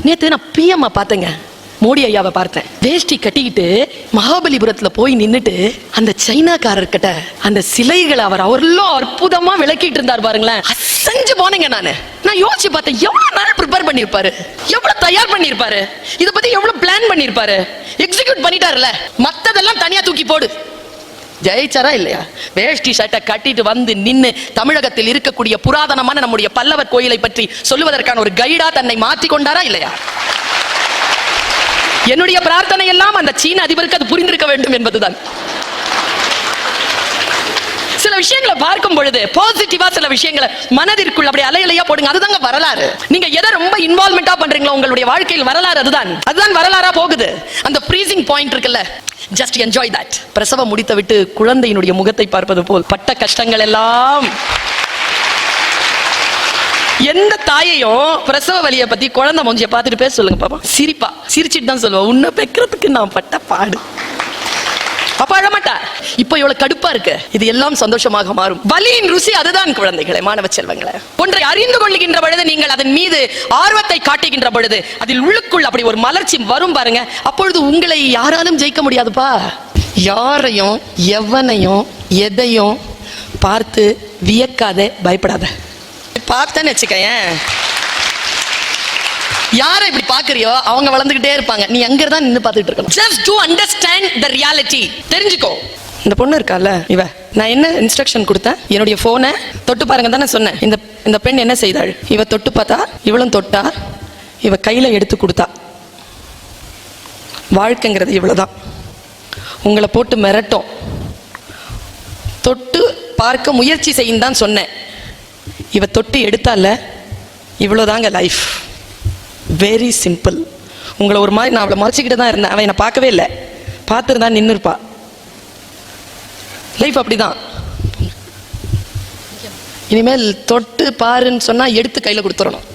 நேத்து நான் பிஎம் பார்த்தேங்க, மோடி ஐயாவை பார்த்தேன். வேஷ்டி கட்டிக்கிட்டு மகாபலிபுரத்துல போய் நின்னுட்டு அந்த சைனாக்காரர்கிட்ட அந்த சிலைகளை அவர்ல அற்புதமா விளக்கிட்டு இருந்தார் பாருங்களேன். அசஞ்சு போனேங்க நானு. நான் யோசிச்சு பார்த்தேன், எவ்வளவு நாள் ப்ரிப்பேர் பண்ணிருப்பாரு, எவ்வளவு தயார் பண்ணிருப்பாரு, இத பத்தி எவ்வளவு பிளான் பண்ணிருப்பாரு, எக்ஸிக்யூட் பண்ணிட்டாருல. மத்ததெல்லாம் தனியா தூக்கி போடு. ஜெயிச்சாரா இல்லையா? வேஷ்டி ஷர்ட்டை கட்டிட்டு வந்து நின்னு தமிழகத்தில் இருக்கக்கூடிய புராதனமான நம்முடைய பல்லவர் கோயிலை பற்றி சொல்லுவதற்கான ஒரு கைடா தன்னை மாற்றிக் கொண்டாரா இல்லையா? என்னுடைய பிரார்த்தனை எல்லாம் அந்த சீன அதிபருக்கு அது புரிந்திருக்க வேண்டும் என்பதுதான். சில விஷயங்களை பார்க்கும் பொழுது பாசிட்டிவா சில விஷயங்களை மனதிற்குள் அப்படி அலையலையா போடுங்க. அதுதாங்க வரலாறு. நீங்க எதை ரொம்ப இன்வால்வ்மெண்டா பண்றீங்களோ உங்களுடைய வாழ்க்கையில் வரலாறு அதுதான் வரலாறா போகுது. அந்த ஃப்ரீசிங் பாயிண்ட் இருக்குல்ல, just enjoy that. பிரசவம் முடித்து விட்டு குழந்தையினுடைய முகத்தை பார்ப்பது போல் பட்ட கஷ்டங்கள் எல்லாம். எந்த தாயையும் பிரசவ வலியை பத்தி குழந்தை மூஞ்சிய பார்த்துட்டு பேச சொல்லுங்க பாப்பா. சிரிப்பா, சிரிச்சிட்டு தான் சொல்லுவா, உன்னை பெக்கிறதுக்கு நான் பட்ட பாடு. அப்ப அழமாட்டா. இப்ப இவ்வளவு கடுப்பா இருக்கு, இது எல்லாம் சந்தோஷமாக மாறும். வலியின் ருசி அதுதான் குழந்தைகளை, மாணவ செல்வங்களை. ஒன்றை அறிந்து கொள்கின்ற பொழுது, நீங்கள் அதன் மீது ஆர்வத்தை காட்டுகின்ற பொழுது, அதில் உள்ளுக்குள் அப்படி ஒரு மலர்ச்சி வரும் பாருங்க. அப்பொழுது உங்களை யாராலும் ஜெயிக்க முடியாதுப்பா. யாரையும் எவனையும் எதையும் பார்த்து வியக்காத, பயப்படாத. பார்த்தேன்னு வச்சுக்கேன், யாரை இப்படி பாக்குறியோ அவங்க வளர்ந்துகிட்டே இருப்பாங்க. நீ அங்க தான் நின்னு பார்த்துட்டு இருக்கணும். Just to understand the reality. தெரிஞ்சுக்கோ. இந்த பொண்ணு இருக்கால, இவ நான் என்ன இன்ஸ்ட்ரக்ஷன் கொடுத்தேன், என்னுடைய போனை தொட்டு பாருங்க தானே சொன்னேன். இந்த பெண் என்ன செய்தாள், இவ தொட்டு பார்த்தா, இவளும் தொட்டா, இவ கையில எடுத்து கொடுத்தா. வாழ்க்கைங்கிறது இவ்வளவுதான். உங்களை போட்டு மிரட்டும், தொட்டு பார்க்க முயற்சி செய்யும் தான் சொன்னேன். இவ தொட்டு எடுத்தால, இவ்வளவுதாங்க லைஃப். Very simple. உங்களை ஒரு மாதிரி நான் அவளை மறைச்சிக்கிட்டு தான் இருந்தேன், அவன் என்னை பார்க்கவே இல்லை. பார்த்துருந்தா நின்று இருப்பா. லைஃப் அப்படிதான். இனிமேல் தொட்டு பாருன்னு சொன்னா எடுத்து கையில கொடுத்துடணும்.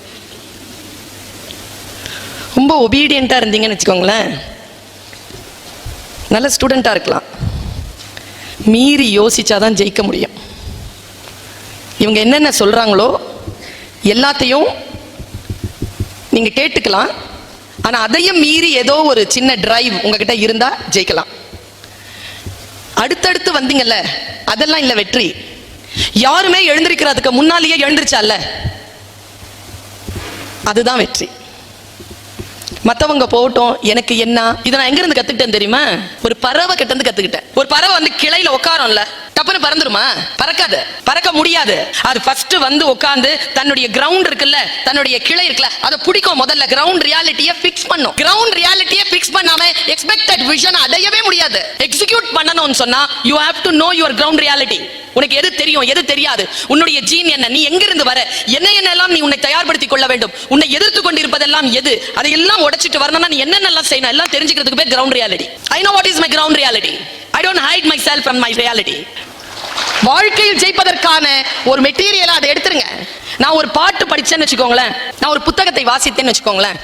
ரொம்ப ஒபீடியண்டா இருந்தீங்கன்னு வச்சுக்கோங்களேன், நல்ல ஸ்டூடெண்டா இருக்கலாம். மீறி யோசிச்சாதான் ஜெயிக்க முடியும். இவங்க என்னென்ன சொல்றாங்களோ எல்லாத்தையும் நீங்க கேட்டுக்கலாம். ஆனா அதையும் மீறி ஏதோ ஒரு சின்ன டிரைவ் உங்ககிட்ட இருந்தா ஜெயிக்கலாம். அடுத்தடுத்து வந்தீங்கல்ல, அதெல்லாம் இல்ல வெற்றி. யாருமே எழுந்திருக்கிறதுக்கு முன்னாலேயே எழுந்திருச்சால, அதுதான் வெற்றி. மத்தவங்க போட்டோம் எனக்கு என்ன. இதை நான் எங்க இருந்து கத்துக்கிட்டேன் தெரியுமா? ஒரு பறவை கிட்ட இருந்து கத்துக்கிட்டேன். ஒரு பறவை வந்து கிளையில உட்காரும்ல, டப்புன்னு பறந்துருமா? பறக்காது, பறக்க முடியாது. அது ஃபர்ஸ்ட் வந்து உட்கார்ந்து தன்னுடைய கிரவுண்ட் இருக்குல்ல, தன்னுடைய கிளை இருக்குல்ல, அதை பிடிக்கும். முதல்ல கிரவுண்ட் ரியாலிட்டியை ஃபிக்ஸ் பண்ணும். கிரவுண்ட் ரியாலிட்டியை ஃபிக்ஸ் பண்ணாம எக்ஸ்பெக்டட் விஷன் அடையவே முடியாது. எக்ஸிக்யூட் பண்ணணும்னு சொன்னா you have to know your ground reality. உனக்கு எது தெரியும், எது தெரியாது, உன்னுடைய ஜீன் என்ன, நீ எங்கிருந்து வர, என்னென்னலாம் நீ உன்னை தயார்படுத்திக் கொள்ள வேண்டும், உன்னை எதிர்த்து கொண்டிருப்பதெல்லாம் எது, அதையெல்லாம் உடைச்சிட்டு வரணும்னா நீ என்னென்னலாம் செய்யணும், எல்லாம் தெரிஞ்சுக்கிறதுக்கு பேர் ground reality. I know what is my ground reality. I don't height my self from my reality. வாழ்க்கையில் ஜெயிப்பதற்கான ஒரு மெட்டீரியலா அதை எடுத்துருங்க. நான் ஒரு பாட்டு படிச்சேன்னு வச்சுக்கோங்களேன், நான் ஒரு புத்தகத்தை வாசித்தேன்னு வச்சுக்கோங்களேன்,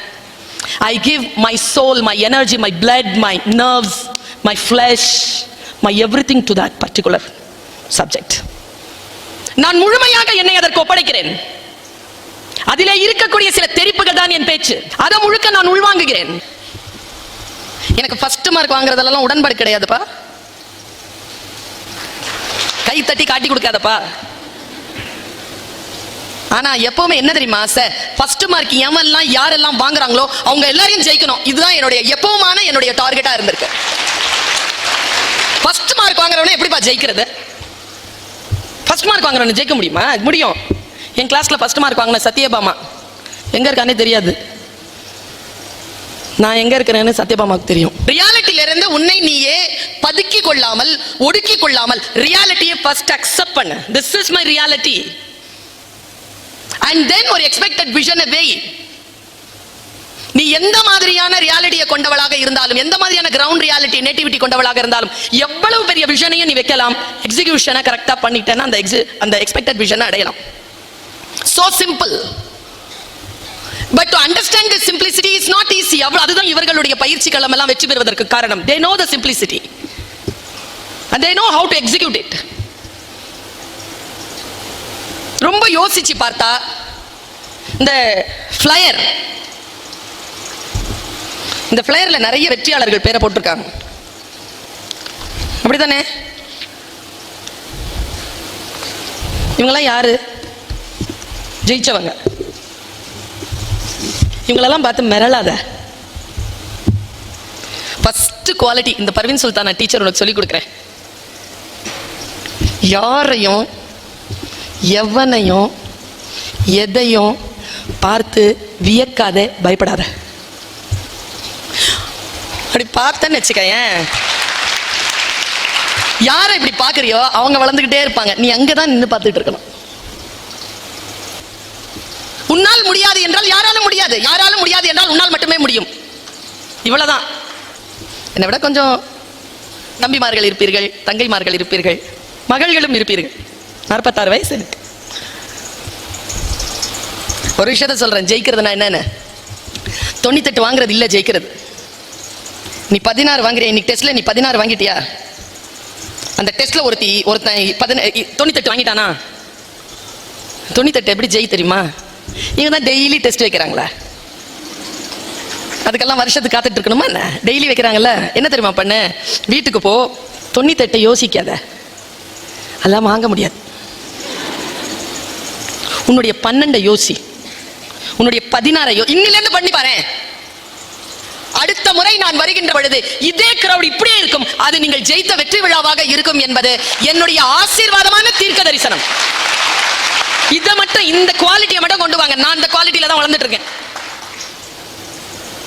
I give my soul, my energy, my blood, my nerves, my flesh, my everything to that particular subject. நான் முழுமையாக என்னை அதற்கு ஒப்படைக்கிறேன். அதிலே இருக்கக்கூடிய சில தெரிப்புகள் தான் என் பேச்சு. அதை முழுக்க நான் உள்வாங்குகிறேன். எனக்கு ஃபர்ஸ்ட் மார்க் வாங்குறதெல்லாம் உடன்பாடு கிடையாதுப்பா. கை தட்டி காட்டி கொடுக்காதப்பா. ஆனா எப்பவுமே என்ன தெரியுமா, சார் ஃபர்ஸ்ட் மார்க் எவெல்லாம் யாரெல்லாம் வாங்குறாங்களோ அவங்க எல்லாரையும் ஜெயிக்கணும். இதுதான் என்னுடைய எப்பவுமான என்னுடைய டார்கெட்டா இருந்திருக்கு. ஃபர்ஸ்ட் மார்க் வாங்குறவனே எப்படிப்பா ஜெயிக்கிறது? ஃபர்ஸ்ட் மார்க் வாங்குறவன ஜெயிக்க முடியுமா? முடியும். என் கிளாஸ்ல ஃபர்ஸ்ட் மார்க் வாங்கின சத்யபாமா எங்க இருக்கானே தெரியாது. நான் எங்க இருக்கிறேன்னு சத்யபாமாவுக்கு தெரியும். ரியாலிட்டியில இருந்து உன்னை நீயே பதுக்கி கொள்ளாமல், ஒடுக்கி கொள்ளாமல், ரியாலிட்டியை ஃபர்ஸ்ட் அக்செப்ட் பண்ணு. This is my reality. And then ஒரு எக்ஸ்பெக்டட் விஷனை வெய். நீ எந்த மாதிரியான ரியாலிட்டியை கொண்டவளாக இருந்தாலும், எந்த மாதிரியான கிரவுண்ட் ரியாலிட்டி நேட்டிவிட்டி கொண்டவளாக இருந்தாலும், எவ்வளவு பெரிய விஷனையும் நீ வைக்கலாம். எக்ஸிகியூஷனை கரெக்டா பண்ணிட்டேன்னா அந்த எக்ஸ்பெக்டட் விஷனை அடையலாம். So simple. But to understand the simplicity is not easy. அதுதான் இவர்களுடைய பயிற்சி களம் எல்லாம் வெற்றி பெறுவதற்கு காரணம். They know the simplicity and they know how to execute it. ரொம்ப யோசிச்சு பார்த்தா இந்த ஃப்ளையர் இந்த பிளேயர்ல நிறைய வெற்றியாளர்கள் பேரை போட்டிருக்காங்க, அப்படித்தானே? இவங்கெல்லாம் யாரு? ஜெயிச்சவங்க. இவங்களெல்லாம் பார்த்து மிரளாத. ஃபர்ஸ்ட் குவாலிட்டி, இந்த பர்வீன் சுல்தானா டீச்சர் உனக்கு சொல்லி கொடுக்குறேன். யாரையும் எவனையும் எதையும் பார்த்து வியக்காத, பயப்படாத. அப்படி பார்த்தேன்னு வச்சுக்கேன், யாரை இப்படி பார்க்கறியோ அவங்க வளர்ந்துகிட்டே இருப்பாங்க, நீ அங்கதான் நின்று பார்த்துட்டு இருக்கணும். உன்னால் முடியாது என்றால் யாராலும் முடியாது, யாராலும் முடியாது என்றால் உன்னால் மட்டுமே முடியும். இவ்வளவுதான். என்னை விட கொஞ்சம் தம்பிமார்கள் இருப்பீர்கள், தங்கைமார்கள் இருப்பீர்கள், மகள்களும் இருப்பீர்கள். 46 வயசு எனக்கு. ஒரு விஷயத்த சொல்றேன், ஜெயிக்கிறதுனா என்னன்னு 98 வாங்குறது இல்ல ஜெயிக்கிறது. நீ 16 வாங்குறிய, இன்னைக்கு டெஸ்ட்ல நீ 16 வாங்கிட்டியா? அந்த டெஸ்ட்ல ஒருத்தன் 98 வாங்கிட்டானா? 98 எப்படி ஜெயி தெரியுமா? இவங்க தான் டெய்லி டெஸ்ட் வைக்கிறாங்களா? அதுக்கெல்லாம் வருஷத்துக்கு காத்துட்டு இருக்கணுமா என்ன? டெய்லி வைக்கிறாங்கல்ல. என்ன தெரியுமா பண்ணு, வீட்டுக்கு போ, 98 யோசிக்காத, அதெல்லாம் வாங்க முடியாது. உன்னுடைய 12 யோசி, உன்னுடைய 16 இன்னிலிருந்து பண்ணி பாரு. அடுத்த முறை நான் வருகின்ற பொழுது இதே கிரௌட் இப்படியே இருக்கும், அது நீங்கள் ஜெயித்த வெற்றி விழாவாக இருக்கும் என்பது என்னுடைய ஆசீர்வாதமான தீர்க்க தரிசனம். இதை மட்டும், இந்த குவாலிட்டியை மட்டும் கொண்டு வாங்க. நான் இந்த குவாலிட்டியில தான் வளர்ந்துட்டு இருக்கேன்.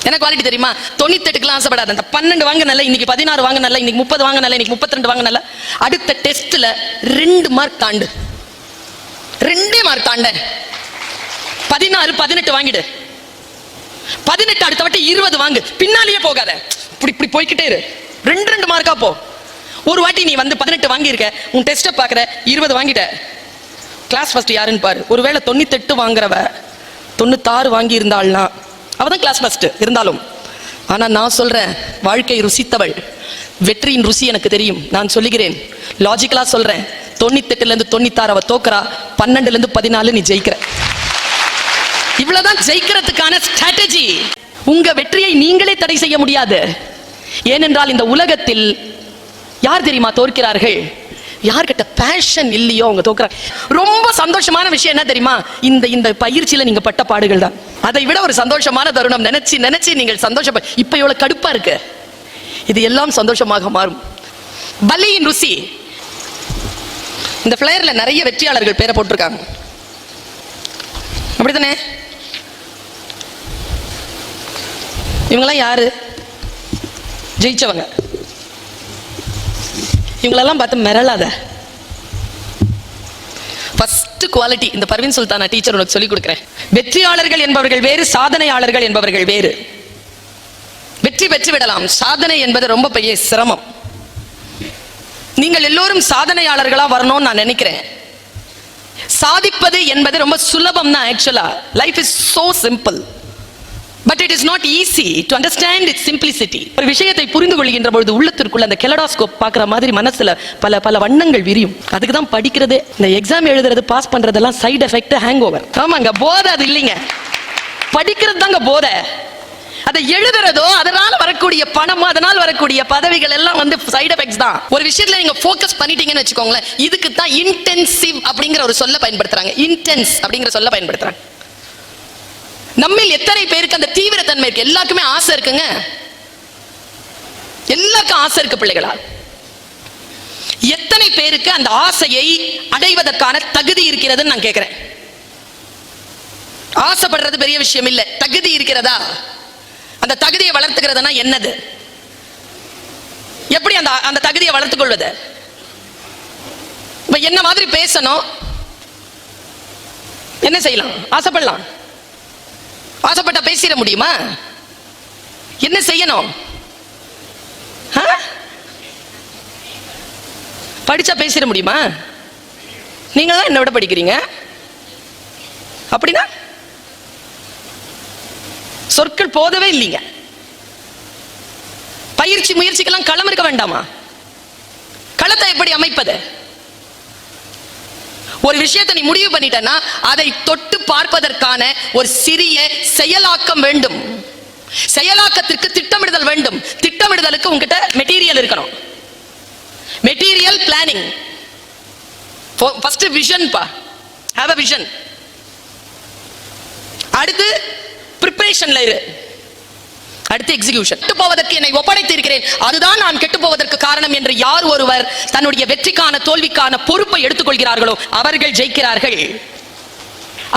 என்ன குவாலிட்டி தெரியுமா? 98க்குலாம் ஆசைப்படாத. அந்த 12 வாங்க நல்ல, இன்னைக்கு 16 வாங்க நல்ல, இன்னைக்கு 30 வாங்க நல்ல, இன்னைக்கு 32 வாங்க நல்ல. அடுத்த டெஸ்ட்ல 2 மார்க் தாண்டு, 2 மார்க் தாண்ட 16 18 வாங்கிடு. 18 அடுத்த வாட்டி 20 வாங்கு, பின்னாலேயே போகாத, இப்படி போய்கிட்டே இரு. 2 மார்க்கா போ. ஒரு வாட்டி நீ வந்து 18 வாங்கி இருக்க, உன் டெஸ்ட்டை பாக்குற 20 வாங்கிட்ட, கிளாஸ் ஃபர்ஸ்ட் யாருன்னு பாரு. ஒருவேளை 98 வாங்குறவ 96 வாங்கி இருந்தாள்னா அவதான் கிளாஸ் ஃபர்ஸ்ட் இருந்தாலும். ஆனா நான் சொல்றேன், வாழ்க்கை ருசித்தவள், வெற்றியின் ருசி எனக்கு தெரியும். நான் சொல்லுகிறேன், லாஜிக்கலா சொல்றேன், 98ல இருந்து 96 அவ தோக்குறா, 12ல இருந்து 14 நீ ஜெயிக்கிற. இவ்வளவுதான் ஜெயிக்கிறதுக்கான ஸ்ட்ராட்டஜி. உங்க வெற்றியை நீங்களே தடை செய்ய முடியாது. ஏனென்றால் இந்த உலகத்தில் யார் தெரியுமா தோற்கிறார்கள்? யார்கிட்ட பேஷன் இல்லையோ அவங்க தோக்குறாங்க. ரொம்ப சந்தோஷமான விஷயம் என்ன தெரியுமா? இந்த பயிற்சியில நீங்க பட்ட பாடுகள் தான். அதை விட ஒரு சந்தோஷமான தருணம் நினைச்சு நீங்கள் சந்தோஷப்ப. இப்ப எவ்வளவு கடுப்பா இருக்கு, இது எல்லாம் சந்தோஷமாக மாறும். பலியின் ருசி. இந்த பிளேயர்ல நிறைய வெற்றியாளர்கள் பேரை போட்டிருக்காங்க, அப்படித்தானே? இவங்கெல்லாம் யாரு? ஜெயிச்சவங்க. இவங்களெல்லாம் பார்த்து மிரளாத. ஃபர்ஸ்ட் குவாலிட்டி, இந்த பர்வீன் சுல்தானா டீச்சர் உனக்கு சொல்லி கொடுக்குறேன். வெற்றியாளர்கள் என்பவர்கள் வேறு, சாதனையாளர்கள் என்பவர்கள் வேறு. வெற்றி பெற்று விடலாம், சாதனை என்பது ரொம்ப பெரிய சிரமம். நீங்கள் எல்லோரும் சாதனையாளர்களா வரணும்னு நான் நினைக்கிறேன். சாதிப்பது என்பது ரொம்ப சுலபம் தான். ஆக்சுவலா life is so simple, but it is not easy to understand it's simplicity. ஒரு விஷயத்தை புரிந்து கொள்கின்ற பொழுது உள்ளத்திற்குள்ள அந்த கெலடாஸ்கோப் பார்க்குற மாதிரி மனசுல பல பல வண்ணங்கள் விரியும். அதுக்கு தான் படிக்கிறதே. இந்த எக்ஸாம் எழுதுறது, பாஸ் பண்றதெல்லாம் சைடு எஃபெக்ட், ஹேங் ஓவர். ஆமாங்க, போதை அது இல்லைங்க, படிக்கிறது தாங்க போதை. அதை எழுதுறதோ, அதனால வரக்கூடிய பணமோ, அதனால் வரக்கூடிய பதவிகள் எல்லாம் வந்து சைடு எஃபெக்ட்ஸ் தான். ஒரு விஷயத்துல நீங்க ஃபோக்கஸ் பண்ணிட்டீங்கன்னு வச்சுக்கோங்களேன், இதுக்கு தான் இன்டென்சிவ் அப்படிங்கிற ஒரு சொல்ல பயன்படுத்துறாங்க. இன்டென்ஸ் அப்படிங்கிற சொல்ல பயன்படுத்துறாங்க. நம்மில் எத்தனை பேருக்கு அந்த தீவிரத்தன்மை இருக்கு? எல்லாருக்குமே ஆசை இருக்குங்க, எல்லாருக்கும் ஆசை இருக்கு பிள்ளைகளா. எத்தனை பேருக்கு அந்த ஆசையை அடைவதற்கான தகுதி இருக்கிறதுன்னு நான் கேட்கிறேன். ஆசைப்படுறது பெரிய விஷயம் இல்ல, தகுதி இருக்கிறதா? அந்த தகுதியை வளர்த்துக்கிறதுனா என்னது? எப்படி அந்த தகுதியை வளர்த்துக் கொள்வது? இப்ப என்ன மாதிரி பேசணும், என்ன செய்யலாம்? ஆசைப்படலாம், ஆசைப்பட்டா பேசிட முடியுமா? என்ன செய்யணும்? படிச்சா பேசிட முடியுமா? நீங்க தான் என்ன விட படிக்கிறீங்க, அப்படின்னா சொற்கள் போதவே இல்லைங்க. பயிற்சி முயற்சிக்கெல்லாம் களம் இருக்க வேண்டாமா? களத்தை எப்படி அமைப்பது? ஒரு விஷயத்தை நீ முடிவு பண்ணிட்டனா அதை தொட்டு பார்ப்பதற்கான ஒரு சிறிய செயலாக்கம் வேண்டும். செயலாக்கத்திற்கு திட்டமிடுதல் வேண்டும். திட்டமிடுதலுக்கு உங்ககிட்ட மெட்டீரியல் இருக்கணும். Material planning. ஃபர்ஸ்ட் விஷன் பா, ஹேவ் a விஷன். அடுத்து பிரிப்பரேஷன்ல இரு. அடுத்து எக்ஸிகியூஷன். கெட்டு போவதற்கு என்னை ஒப்படைத்து இருக்கிறேன், அதுதான் நான் கெட்டு போவதற்கு காரணம் என்று யார் ஒருவர் தன்னுடைய வெற்றிக்கான தோல்விக்கான பொறுப்பை எடுத்துக்கொள்கிறார்களோ அவர்கள் ஜெயிக்கிறார்கள்.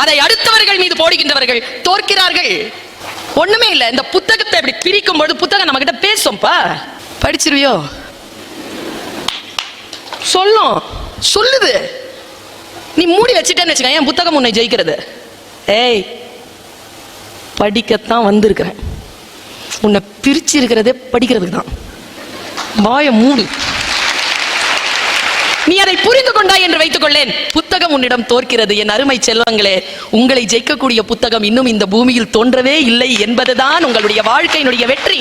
அதை அடுத்தவர்கள் மீது போடுகின்றவர்கள் தோற்கிறார்கள். ஒண்ணுமே இல்ல, இந்த புத்தகத்தை இப்படி பிரிக்கும் பொழுது புத்தகம் நம்ம கிட்ட பேசும்பா. படிச்சிருவியோ? சொல்லுது. நீ மூடி வச்சுட்டேன்னு வச்சுக்க, என் புத்தகம் உன்னை ஜெயிக்கிறது. ஏய், படிக்கத்தான் வந்திருக்கிறேன், உன்னை பிரிச்சு இருக்கிறதே படிக்கிறதுக்கு தான். வாய மூடு. நீ அதை புரிந்து கொண்டாய் என்று வைத்துக் கொள்ளேன், புத்தகம் உன்னிடம் தோற்கிறது. என் அருமை செல்வங்களே, உங்களை ஜெயிக்கக்கூடிய புத்தகம் இன்னும் இந்த பூமியில் தோன்றவே இல்லை என்பதுதான் உங்களுடைய வாழ்க்கையினுடைய வெற்றி.